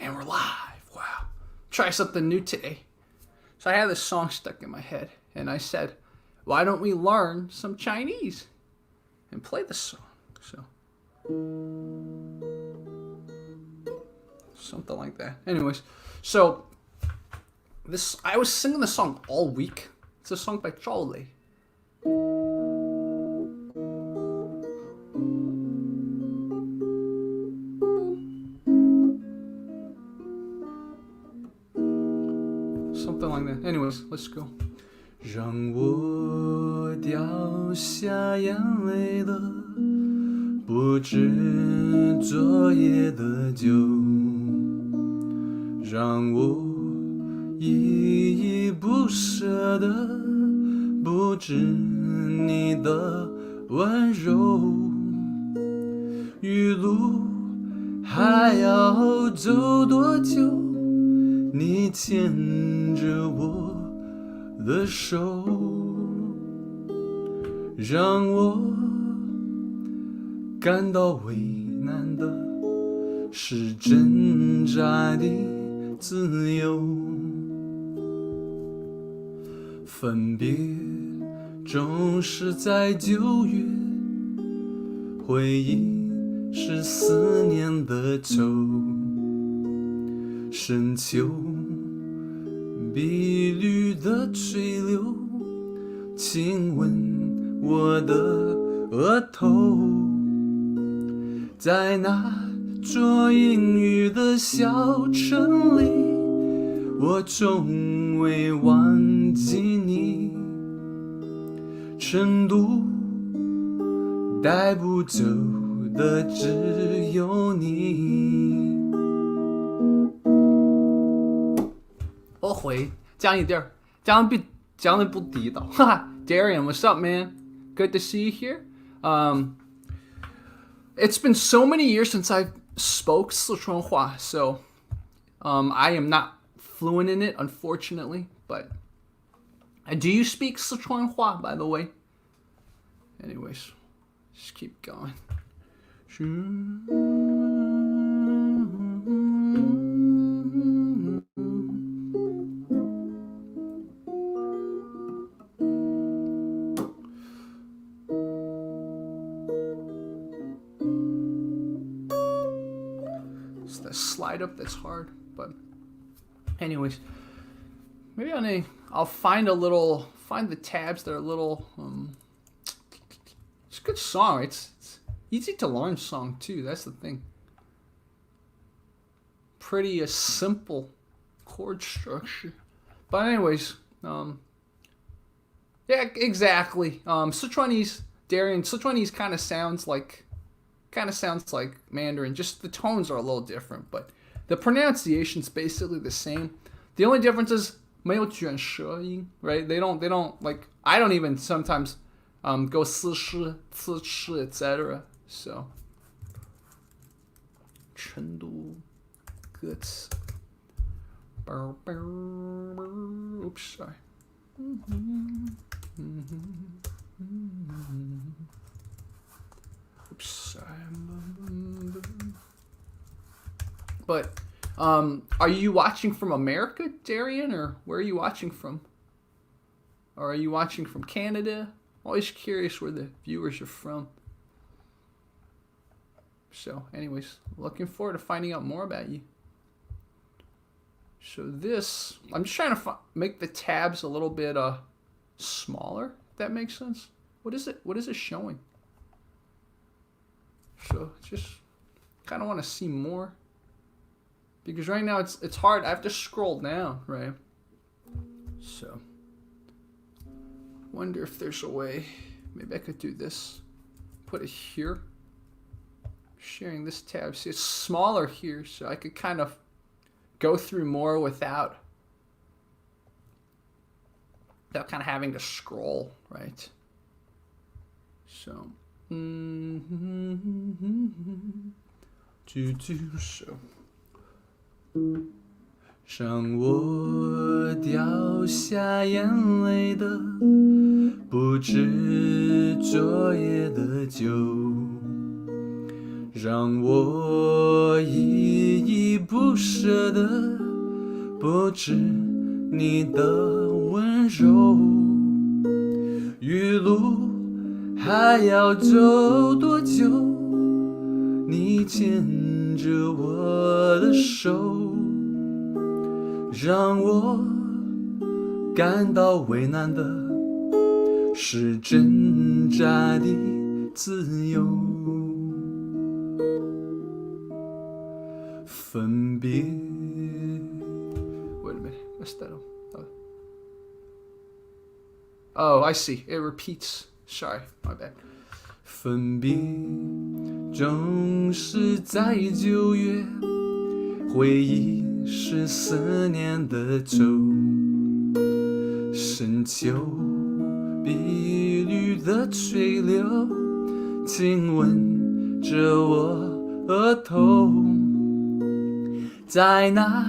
And we're live. Wow. Try something new today. So I had this song stuck in my head, and I said, why don't we learn some Chinese and play the song? So, something like that. Anyways, so I was singing the song all week. It's a song by Zhao Lei. Something like that. Anyways, let's go. 让我掉下眼泪的，不止昨夜的酒，让我依依不舍的，不止你的温柔。余路还要走多久？你牵着我的手，让我感到为难的是挣扎的自由。分别总是在9月，回忆是思念的愁。深秋碧绿的水流，亲吻我的额头，在那座阴雨的小城里，我从未忘记你。成都带不走的只有你。我回讲一点，讲得不地道，哈哈。Darian, what's up, man? Good to see you here. It's been so many years since I spoke Sichuanhua, so I am not fluent in it, unfortunately. But do you speak Sichuanhua, by the way? Anyways, just keep going. It's the slide up that's hard, but anyways, maybe I'll find the tabs that are a little. It's a good song. It's easy to learn song too. That's the thing. Pretty simple chord structure, but anyways, yeah, exactly. Sichuanese, Darian. Sichuanese kind of sounds like Mandarin. Just the tones are a little different, but the pronunciation's basically the same. The only difference is 没有卷舌音, right? They don't like. I don't even sometimes go 四视, 次视, etc. So, Chengdu, goods. Oops, sorry. Oops, sorry. But are you watching from America, Darian, or where are you watching from? Or are you watching from Canada? I'm always curious where the viewers are from. So, anyways, looking forward to finding out more about you. So this, I'm just trying to make the tabs a little bit smaller, if that makes sense. What is it? What is it showing? So just kind of want to see more, because right now it's hard. I have to scroll down, right? So wonder if there's a way. Maybe I could do this. Put it here. Sharing this tab. See, it's smaller here, so I could kind of go through more without kind of having to scroll, right? So, so. 让我掉下眼泪的，不止昨夜的酒，让我依依不不舍得，不止你的温柔。余路还要走多久？你牵着我的手，让我感到为难的是挣扎的自由。分别。Wait a minute, what's that? Oh, I see. It repeats. Sorry, my bad. 分别总是在9月，回忆是思念的愁，深秋碧绿的垂柳，亲吻着我额头，在那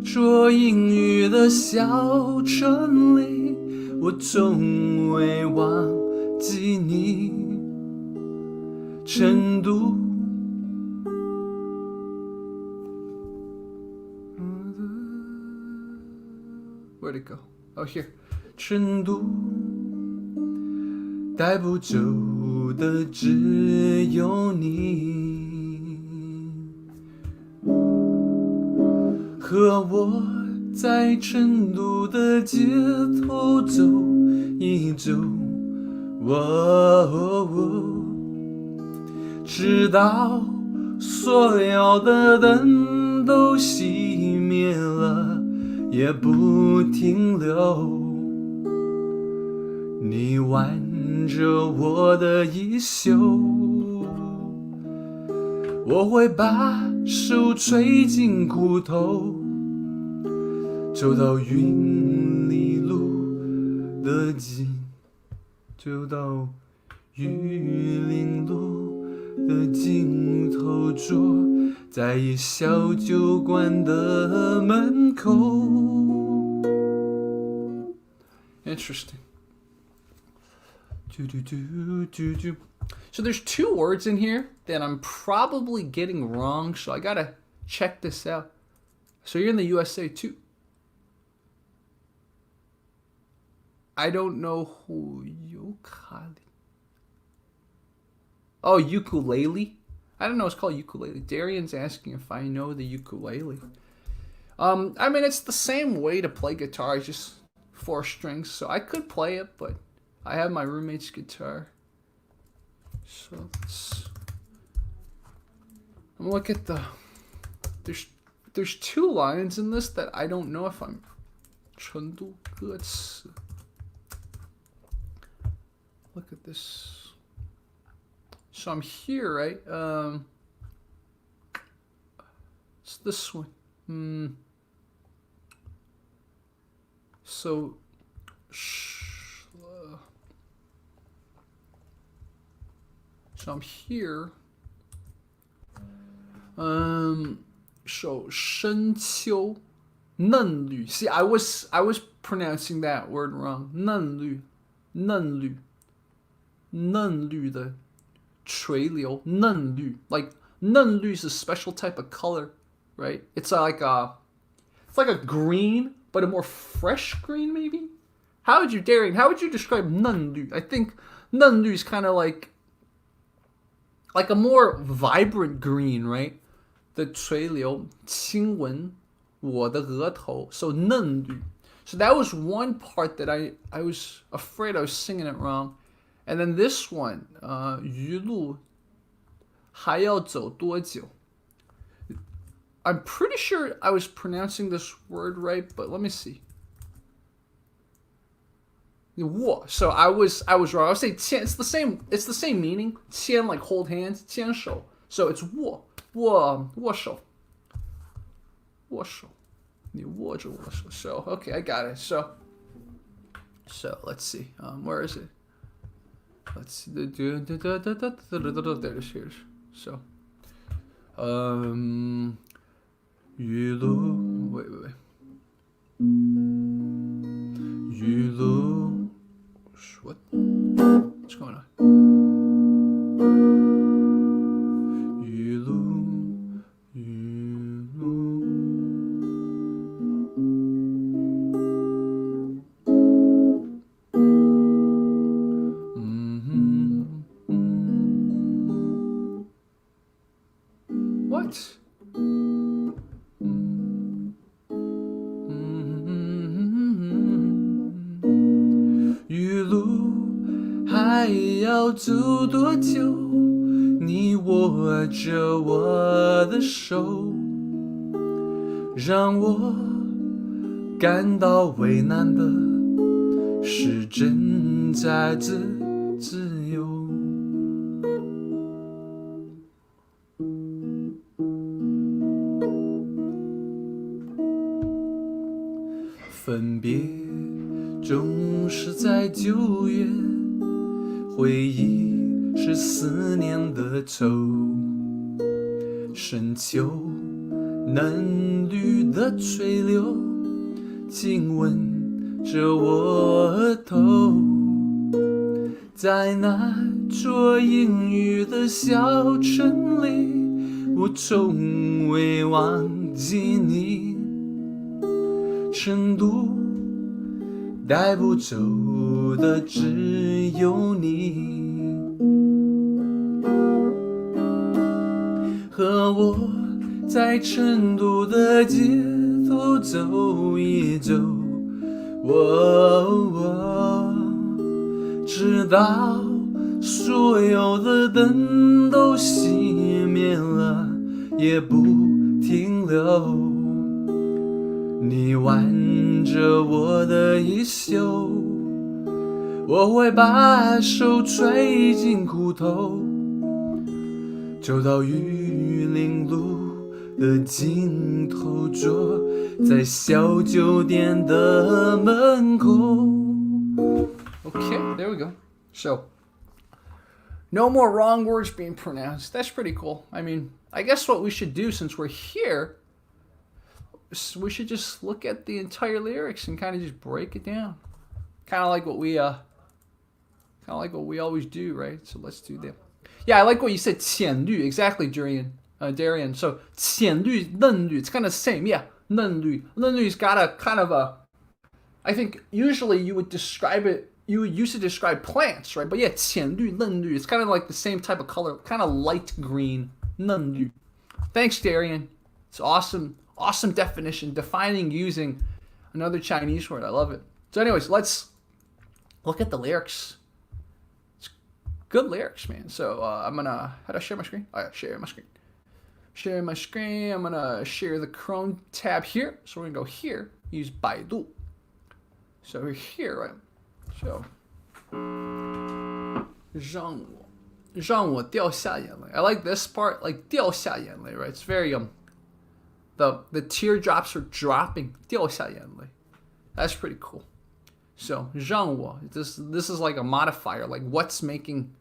说英语的小城里，我从未忘记你。成都，Where'd it go? Oh, here. 成都带不走的只有你，和我在成都的街头走一走，直到所有的灯都熄灭了，也不停留。你挽着我的衣袖，我会把手吹进裤头，走到云里路的尽，走到玉林路的尽头，坐在一小酒馆的门口。Interesting. So there's 2 words in here that I'm probably getting wrong, so I gotta check this out. So you're in the USA too. I don't know who ukulele. Oh, ukulele? I don't know, it's called ukulele. Darian's asking if I know the ukulele. I mean, it's the same way to play guitar, just 4 strings, so I could play it, but I have my roommate's guitar. So I'm gonna look at the. There's 2 lines in this that I don't know if I'm. Chengdu Guts. Look at this. So I'm here, right? It's this one. So. So I'm here. So 深秋嫩绿. See, I was pronouncing that word wrong. 嫩绿的垂柳. 嫩绿. Like 嫩绿 is a special type of color, right? It's like a green, but a more fresh green, maybe. How would you describe 嫩绿? I think 嫩绿 is kind of like a more vibrant green, right? The 垂柳亲吻我的额头. So 嫩绿. So that was one part that I was afraid I was singing it wrong. And then this one, 余路还要走多久? I'm pretty sure I was pronouncing this word right, but let me see. 握. So I was wrong. I was saying 牵. It's the same meaning. 牵 like hold hands. 牵手. So it's 握手. 你握着我的手. So okay, I got it. So let's see. Where is it? Let's see. There it is. Here. So 余路 wait. 余路 what? What's going on? 余路余路还要走多久？你握着我的手，让我感到为难的是挣扎着自由。分别总是在9月，回忆是思念的愁。深秋嫩绿的垂柳，亲吻着我额头。在那座阴雨的小城里，我从未忘记你。成都带不走的只有你，和我在成都的街头走一走，直到所有的灯都熄灭了，也不停留。你挽着我的衣袖，我会把手揣进裤头，走到玉林路的尽头，坐在小酒店的门口。Okay, there we go. So, no more wrong words being pronounced. That's pretty cool. I mean, I guess what we should do since we're here, we should just look at the entire lyrics and kind of just break it down. Kind of like what we always do, right? So let's do that. Yeah, I like what you said, 浅绿. Exactly, Darian. So 浅绿, 嫩绿, it's kind of the same. Yeah, 嫩绿. 嫩绿's got a kind of a, I think usually you would use to describe plants, right? But yeah, 浅绿, 嫩绿, it's kind of like the same type of color, kind of light green, 嫩绿. Thanks, Darian. It's awesome definition, defining using another Chinese word. I love it. So anyways, let's look at the lyrics. It's good lyrics, man. So I'm gonna, how do I share my screen? Oh yeah, share my screen. Share my screen. I'm gonna share the Chrome tab here. So we're gonna go here, use Baidu. So we're here, right? So 让我掉下眼泪. I like this part, like 掉下眼泪, right? It's very the teardrops are dropping. 掉下眼泪. That's pretty cool. So 让我, this is like a modifier, like what's making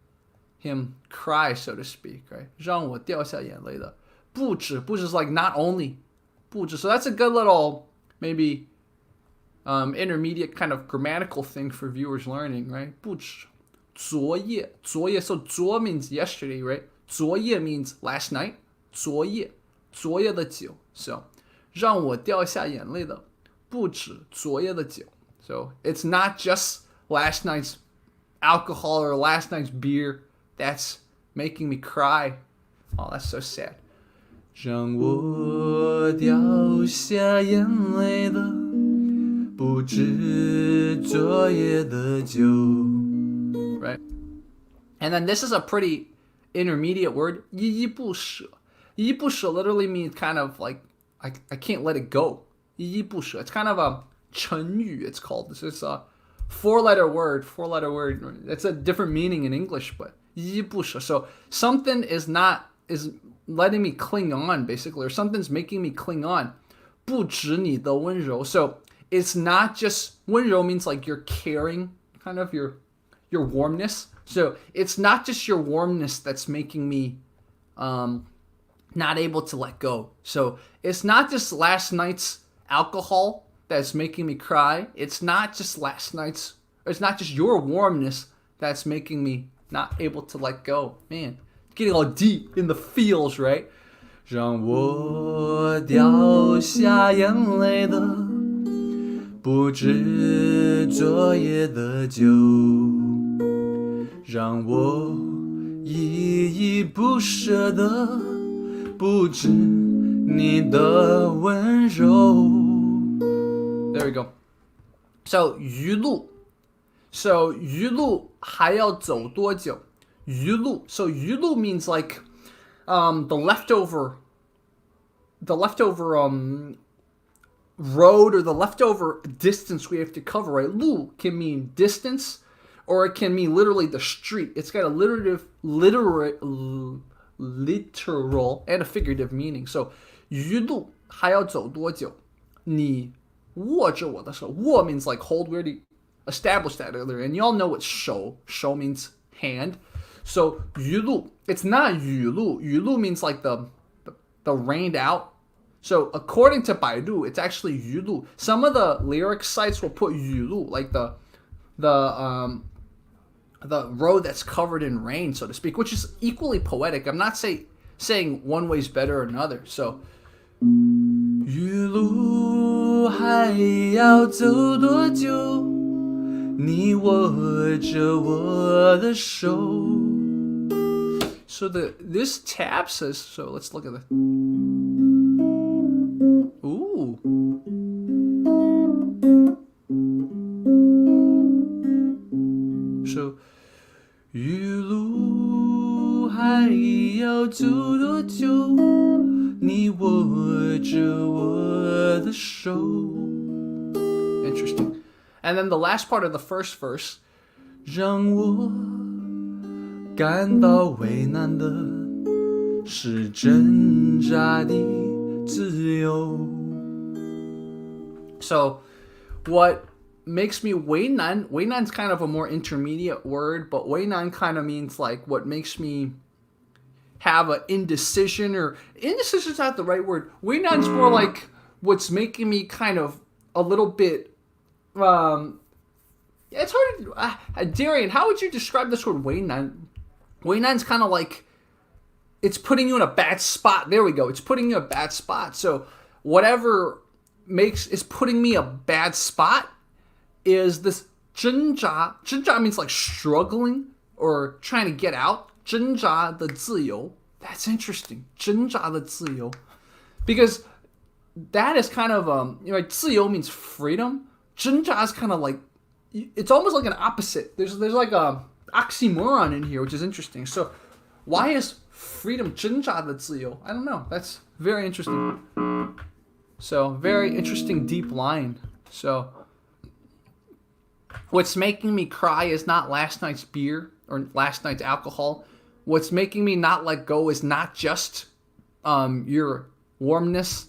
him cry, so to speak, right? 让我掉下眼泪的. 不止 is like not only. 不止. So that's a good little maybe intermediate kind of grammatical thing for viewers learning, right? 不止. 昨夜, so 昨 means yesterday, right? 昨夜 means last night. 昨夜的酒. So 让我掉下眼泪的不止昨夜的酒. So it's not just last night's alcohol or last night's beer that's making me cry. Oh, that's so sad. 让我掉下眼泪的不止昨夜的酒. Right? And then this is a pretty intermediate word. 依依不舍. 依依不舍 literally means kind of like I can't let it go. 依依不舍. It's kind of a 成语, it's called. It's a four-letter word. It's a different meaning in English, but 依依不舍. So something is letting me cling on, basically, or something's making me cling on. 不止你的温柔. So it's not just 温柔 means like you're caring, kind of your warmness. So it's not just your warmness that's making me not able to let go. So it's not just last night's alcohol that's making me cry. It's not just your warmness that's making me not able to let go. Man, getting all deep in the feels, right? 让我掉下眼泪的不止昨夜的酒，让我依依不舍的不止你的温柔。There we go. So 余路 So 余路还要走多久？余路 So 余路 means like the leftover road or the leftover distance we have to cover, right? 路 can mean distance or it can mean literally the street. It's got a literal and a figurative meaning. So 余路还要走多久？你握着我的手。握 means like hold. We already established that earlier. And you all know what 手 means hand. So 余路 it's not 雨露. 雨露 means like the rained out. So according to Baidu, it's actually 余露. Some of the lyric sites will put 雨露, like the road that's covered in rain, so to speak, which is equally poetic. I'm not saying one way's better than another. So 余路还要走多久？你握着我的手。So this tab says, so let's look at it. Ooh. So 余路还要走多久？你握着我的手。Interesting. And then the last part of the first verse, 让我感到为难的是挣扎的自由。So, what makes me 为难 is kind of a more intermediate word, but 为难 kind of means like what makes me have an indecision, or indecision is not the right word. 为难 is more like what's making me kind of a little bit it's hard to, Darian, how would you describe this word 为难? 为难 is kind of like it's putting you in a bad spot. There we go. It's putting you in a bad spot. So whatever is putting me in a bad spot is this 挣扎. 挣扎 means like struggling or trying to get out. 挣扎的自由. That's interesting. 挣扎的自由. Because that is kind of like 自由 means freedom. 挣扎 is kind of like, it's almost like an opposite. There's like a oxymoron in here, which is interesting. So why is freedom 挣扎的自由? I don't know. That's very interesting. So very interesting deep line. So what's making me cry is not last night's beer or last night's alcohol. What's making me not let go is not just your warmness.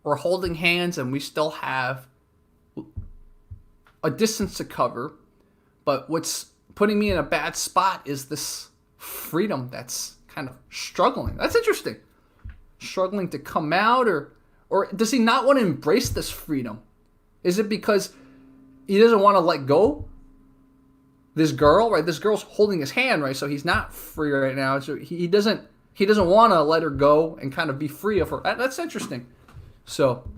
We're holding hands and we still have a distance to cover. But what's putting me in a bad spot is this freedom that's kind of struggling. That's interesting. Struggling to come out, or does he not want to embrace this freedom? Is it because he doesn't want to let go? This girl, right? This girl's holding his hand, right? So he's not free right now. So he doesn't want to let her go and kind of be free of her. That's interesting. So,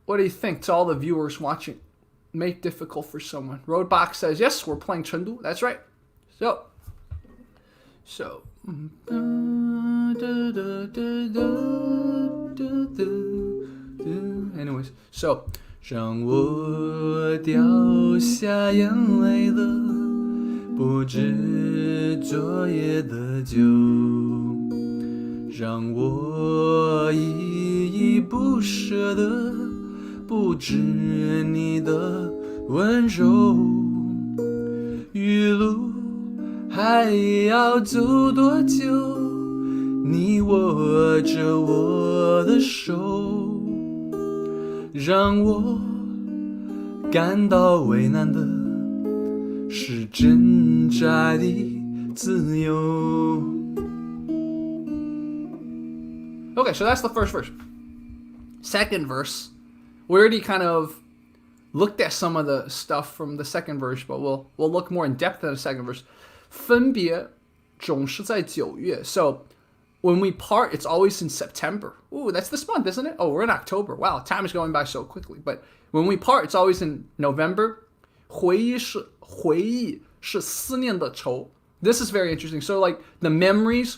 what do you think to all the viewers watching? Make difficult for someone. Roadbox says, yes, we're playing Chengdu. That's right. So. Anyways, so. 让我掉下眼泪的不止昨夜的酒，让我依依不舍的不止你的温柔。余路还要走多久？你握着我的手。让我感到为难的是挣扎的自由。Okay, so that's the first verse. Second verse, we already kind of looked at some of the stuff from the second verse, but we'll look more in depth at the second verse. 分别总是在9月. So when we part, it's always in September. Ooh, that's this month, isn't it? Oh, we're in October. Wow, time is going by so quickly. But when we part, it's always in November. 回忆是思念的愁. This is very interesting. So like the memories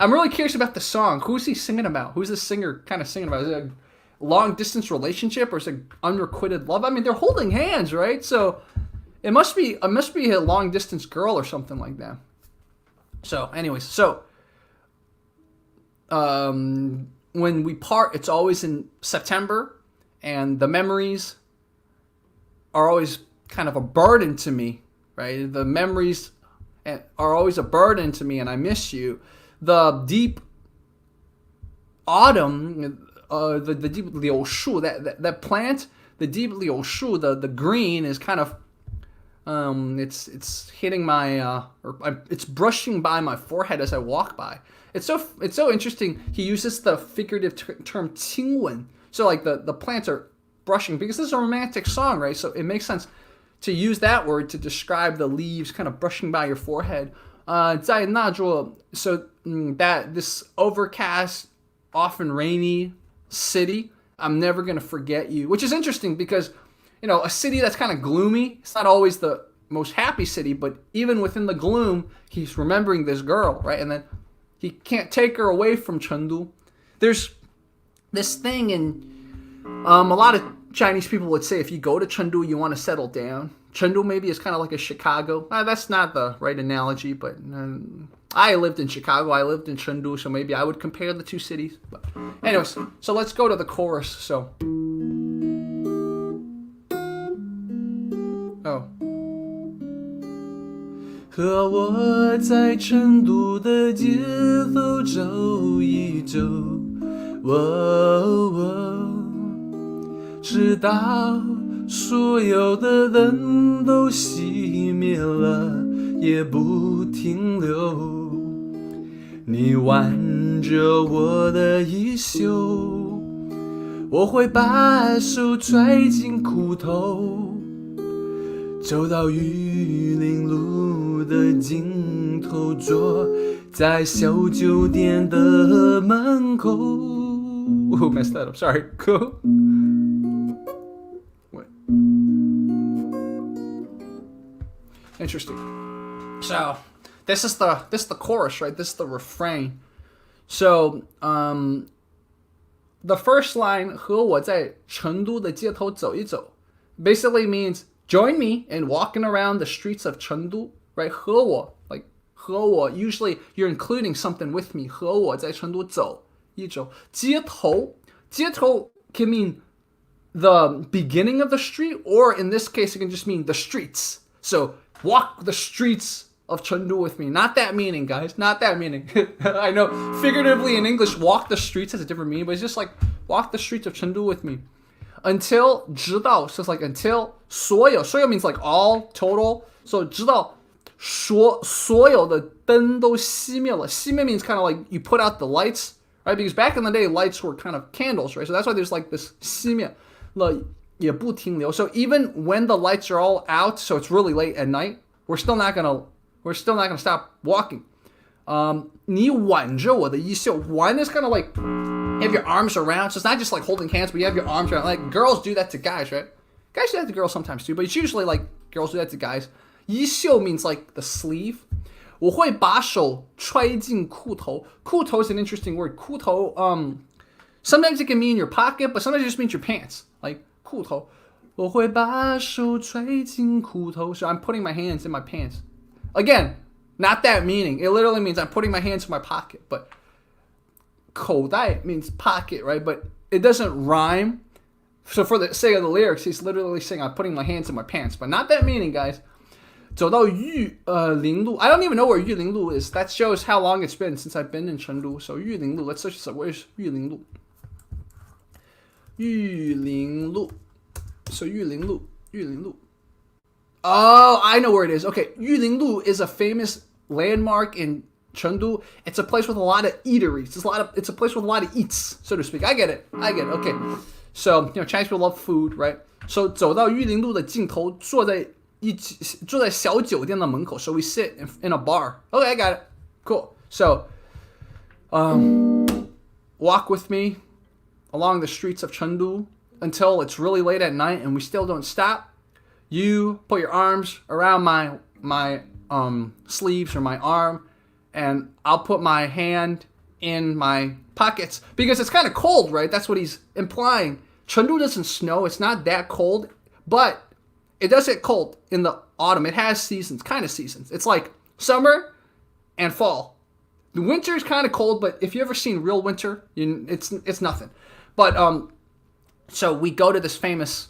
I'm really curious about the song. Who's he singing about? Who's the singer kind of singing about? Is it a long distance relationship or is it unrequited love? I mean, they're holding hands, right? So it must be a long distance girl or something like that. So, anyways, when we part, it's always in September, and the memories are always kind of a burden to me, right? The memories are always a burden to me, and I miss you. The deep autumn, the deep liu shu, that plant, the deep liu shu, the green is kind of it's hitting my it's brushing by my forehead as I walk by. It's so interesting. He uses the figurative term 亲吻. So like the plants are brushing because this is a romantic song, right? So it makes sense to use that word to describe the leaves kind of brushing by your forehead. 在那座, so that this overcast, often rainy city, I'm never gonna forget you, which is interesting because a city that's kind of gloomy, it's not always the most happy city, but even within the gloom, he's remembering this girl, right? And then he can't take her away from Chengdu. There's this thing in a lot of Chinese people would say if you go to Chengdu, you want to settle down. Chengdu maybe is kind of like a Chicago. That's not the right analogy, but I lived in Chicago. I lived in Chengdu, so maybe I would compare the two cities. But anyways, so let's go to the chorus. So, oh. 和我在成都的街头走一走，直到所有的灯都熄灭了，也不停留。你挽着我的衣袖，我会把手揣进裤头，走到玉林路的尽头，坐在小酒店的门口。Oh, messed that up. Sorry. Cool. Wait. Interesting. So this is the chorus, right? This is the refrain. So the first line 和我在成都的街头走一走 basically means join me in walking around the streets of Chengdu, right? 和我, like 和我, usually you're including something with me. 和我在成都走一走。街头 can mean the beginning of the street, or in this case, it can just mean the streets. So walk the streets of Chengdu with me. Not that meaning, guys. Not that meaning. I know figuratively in English, walk the streets has a different meaning, but it's just like walk the streets of Chengdu with me. Until 直到, so it's like until 所有 means like all, total. So 直到所有的灯都熄灭了. 熄灭 means kind of like you put out the lights, right? Because back in the day, lights were kind of candles, right? So that's why there's like this 熄灭了也不停留. So even when the lights are all out, so it's really late at night, we're still not gonna stop walking. 你挽着我的衣袖. 挽 is kind of like you have your arms around, so it's not just like holding hands, but you have your arms around. Like girls do that to guys, right? Guys do that to girls sometimes too, but it's usually like girls do that to guys. 衣袖 means like the sleeve. 我会把手揣进裤头. 裤头 is an interesting word. 裤头, sometimes it can mean your pocket, but sometimes it just means your pants. Like 裤头. 我会把手揣进裤头. So I'm putting my hands in my pants. Again, not that meaning. It literally means I'm putting my hands in my pocket, but 口袋 means pocket, right? But it doesn't rhyme. So for the sake of the lyrics, he's literally saying I'm putting my hands in my pants, but not that meaning, guys. 走到玉林路. I don't even know where 玉林路 is. That shows how long it's been since I've been in Chengdu. So 玉林路, let's search this up. Where's 玉林路? 玉林路. So 玉林路. Oh, I know where it is. Okay, 玉林路 is a famous landmark in Chengdu. It's a place with a lot of eateries. It's a place with a lot of eats, so to speak. I get it. Okay. So, Chinese people love food, right? So 走到玉林路的尽头，坐在小酒店的门口. So we sit in a bar. Okay, I got it. Cool. So, walk with me along the streets of Chengdu until it's really late at night and we still don't stop. You put your arms around my sleeves or my arm, and I'll put my hand in my pockets because it's kind of cold, right? That's what he's implying. Chengdu doesn't snow. It's not that cold, but it does get cold in the autumn. It has seasons, kind of seasons. It's like summer and fall. The winter is kind of cold, but if you ever seen real winter, it's nothing. But so we go to this famous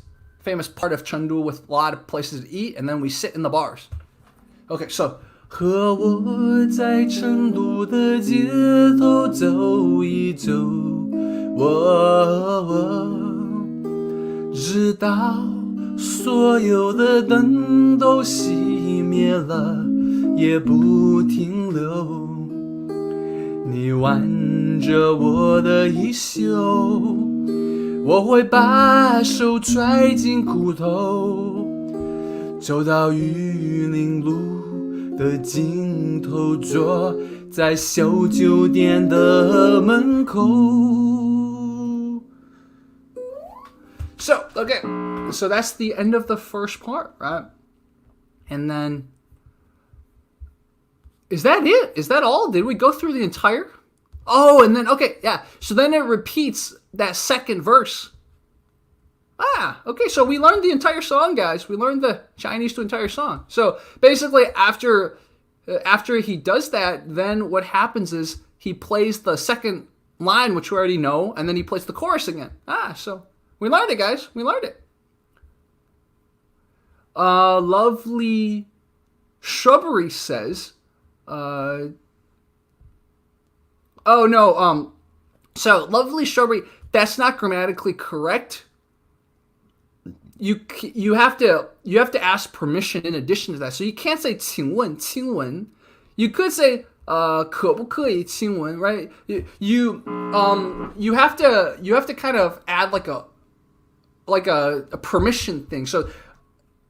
part of Chengdu with a lot of places to eat, and then we sit in the bars. Okay, so 和我在成都的街头走一走，我直到所有的灯都熄灭了，也不停留。你挽着我的衣袖，我会把手揣进裤头，走到玉林路的尽头，坐在小酒店的门口。So, okay, so that's the end of the first part, right? And then, is that it? Is that all? Did we go through the entire? Oh, and then, okay, yeah. So then it repeats that second verse. Ah, okay, so we learned the entire song, guys. We learned the Chinese to entire song. So basically, after he does that, then what happens is he plays the second line, which we already know, and then he plays the chorus again. Ah, so we learned it, guys. We learned it. Lovely Shrubbery says, oh no, so Lovely Shrubbery, that's not grammatically correct. You have to ask permission in addition to that. So you can't say 请问 You could say 可不可以亲吻, right? You have to kind of add like a permission thing. So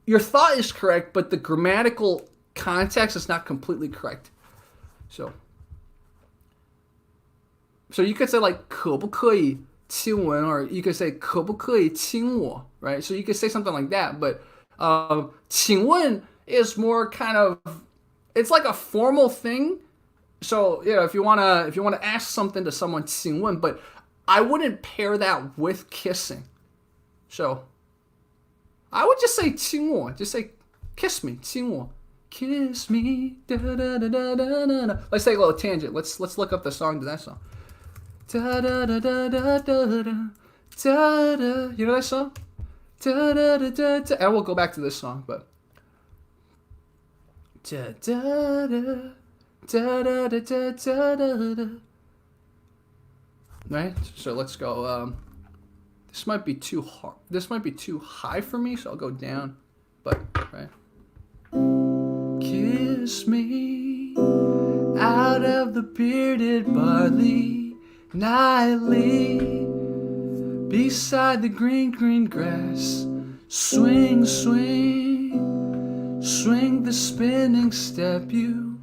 your thought is correct, but the grammatical context is not completely correct. So you could say like 可不可以亲吻, or you could say 可不可以亲我, right? So you could say something like that, but 请问 is more kind of, it's like a formal thing. So if you wanna ask something to someone, 请问, but I wouldn't pair that with kissing. So I would just say 亲我, just say kiss me, 亲我, kiss me. Da, da, da, da, da, da, da. Let's take a little tangent. Let's look up the song to that song. Da, da, da, da, da, da, da, da, da. You know that song? Da, da, da, da, da. And we'll go back to this song, but da, da, da, da, da, da, da, da, da. Right? So let's go. This might be too hard. This might be too high for me, so I'll go down. But right. Kiss me out of the bearded barley. Nightly, beside the green, green grass, swing, swing, swing the spinning step you.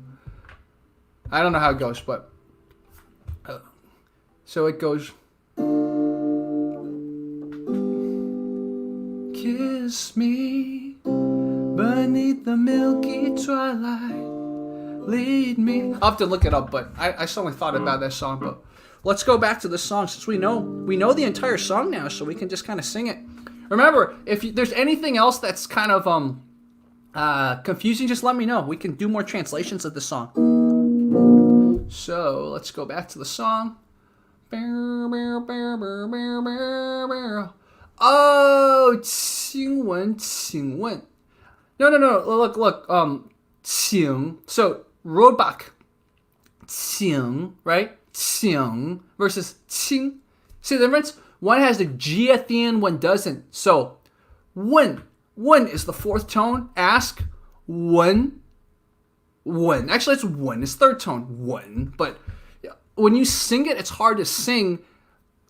I don't know how it goes, but so it goes. Kiss me beneath the milky twilight. Lead me. I'll have to look it up, but I suddenly thought about that song, but. Let's go back to the song since we know the entire song now, so we can just kind of sing it. Remember, if there's anything else that's kind of confusing, just let me know. We can do more translations of the song. So let's go back to the song. Oh, 亲吻, 请问. No. Look. 请. So roadblock. 请, right? 请 versus 亲. See the difference? One has a G at the end, one doesn't. So, 问 is the fourth tone. Ask 问. Actually, it's 问. It's third tone. 问. But when you sing it, it's hard to sing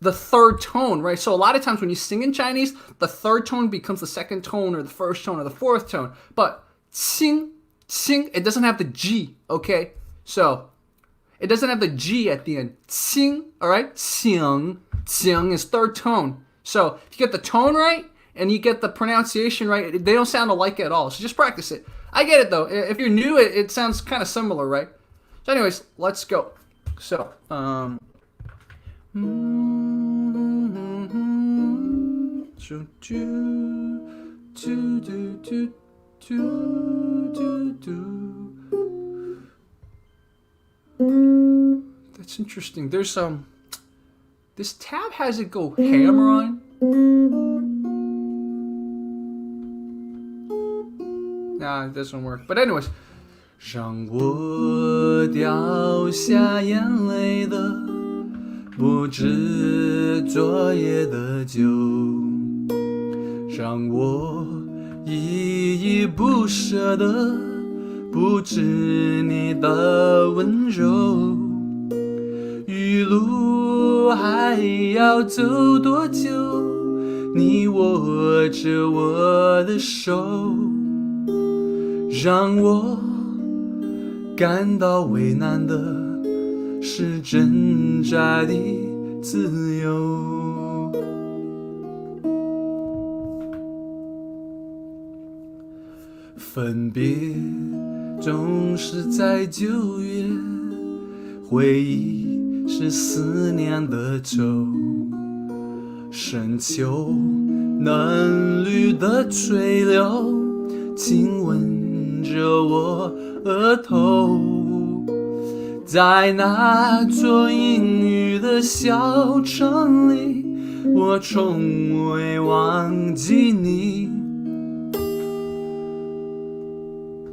the third tone, right? So a lot of times when you sing in Chinese, the third tone becomes the second tone or the first tone or the fourth tone. But 亲, it doesn't have the G, okay? So it doesn't have the G at the end. 亲, all right? 请 is third tone. So if you get the tone right and you get the pronunciation right, they don't sound alike at all. So just practice it. I get it though. If you're new, it sounds kind of similar, right? So anyways, let's go. So, That's interesting. There's this tab has it go hammer on. Nah, it doesn't work. But anyways. 让我掉下眼泪的，不止昨夜的酒，让我依依不舍的，不止你的温柔。余路还要走多久？你握着我的手，让我感到为难的是挣扎的自由。分别总是在9月，回忆是思念的愁。深秋嫩绿的垂柳，亲吻着我额头，在那座阴雨的小城里，我从未忘记你。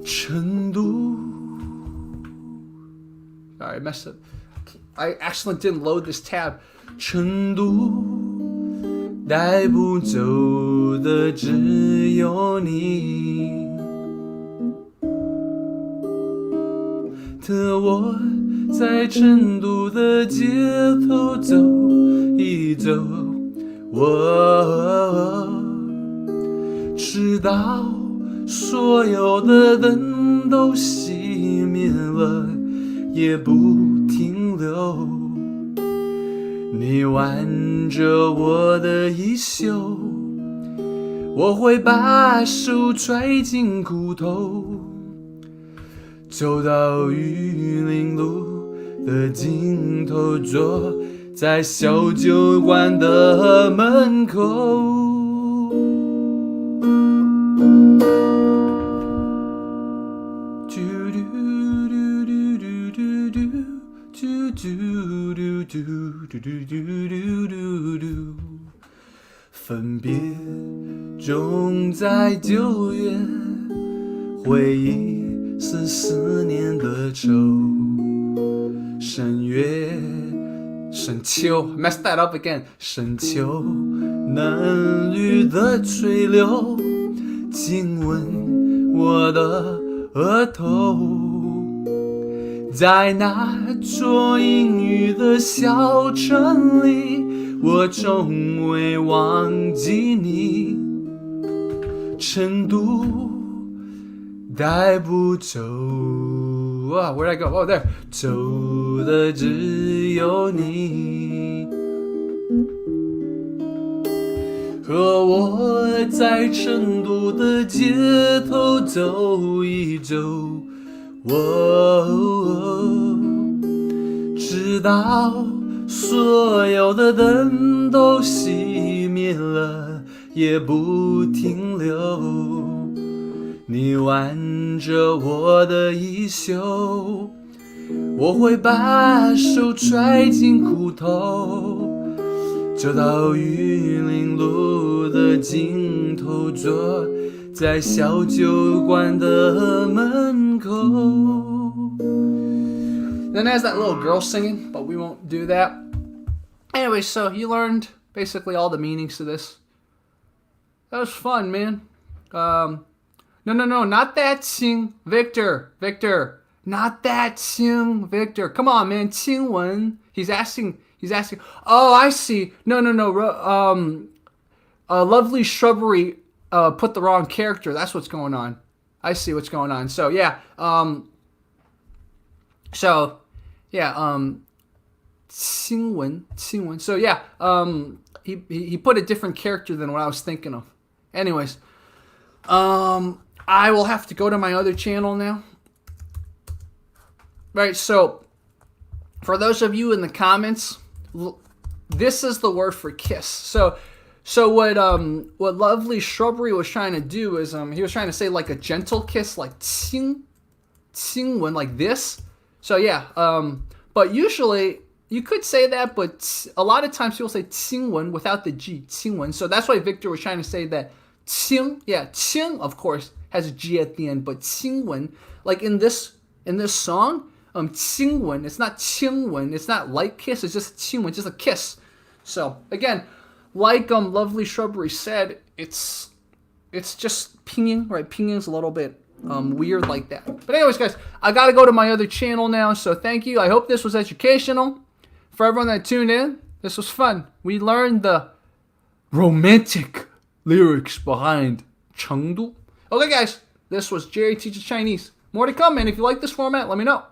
成都 Sorry, I messed up. I accidentally didn't load this tab. 成都带不走的只有你。特我在成都的街头走一走，我直到所有的灯都熄灭了，也不停留。你挽着我的衣袖，我会把手揣进裤头，走到玉林路的尽头，坐在小酒馆的门口。分别种在9月，回忆是思念的愁。深秋 messed that up again。深秋嫩绿的垂柳，亲吻我的额头。在那座阴雨的小城里，我从未忘记你。成都带不走，Where'd I go? Oh, there. 走的只有你。和我在成都的街头走一走，直到所有的灯都熄灭了，也不停留。你挽着我的衣袖，我会把手揣进裤头，走到玉林路的尽头，坐在小酒馆的门口。Then there's that little girl singing, but we won't do that. Anyway, so you learned basically all the meanings to this. That was fun, man. No, not that Qing. Victor. Not that Qing, Victor. Come on, man. Qing Wen. He's asking. Oh, I see. No. Lovely Shrubbery put the wrong character. That's what's going on. I see what's going on. So, yeah. Qing Wen. So, yeah. He put a different character than what I was thinking of. Anyways. I will have to go to my other channel now. Right, so for those of you in the comments, this is the word for kiss. So what Lovely Shrubbery was trying to do is he was trying to say like a gentle kiss, like 亲亲吻, like this. So yeah, but usually you could say that, but a lot of times people say 亲吻 without the G, 亲吻. So that's why Victor was trying to say that 亲, yeah, 亲 of course has a G at the end, but 亲吻, like in this song, 亲吻, it's not 亲吻, it's not light kiss, it's just 亲吻, just a kiss. So again, like Lovely Shrubbery said, it's just pinging, right? Pinging's a little bit weird like that. But anyways, guys, I gotta go to my other channel now, so thank you. I hope this was educational. For everyone that tuned in, this was fun. We learned the romantic lyrics behind Chengdu. Okay, guys, this was Jerry Teaches Chinese. More to come, man. If you like this format, let me know.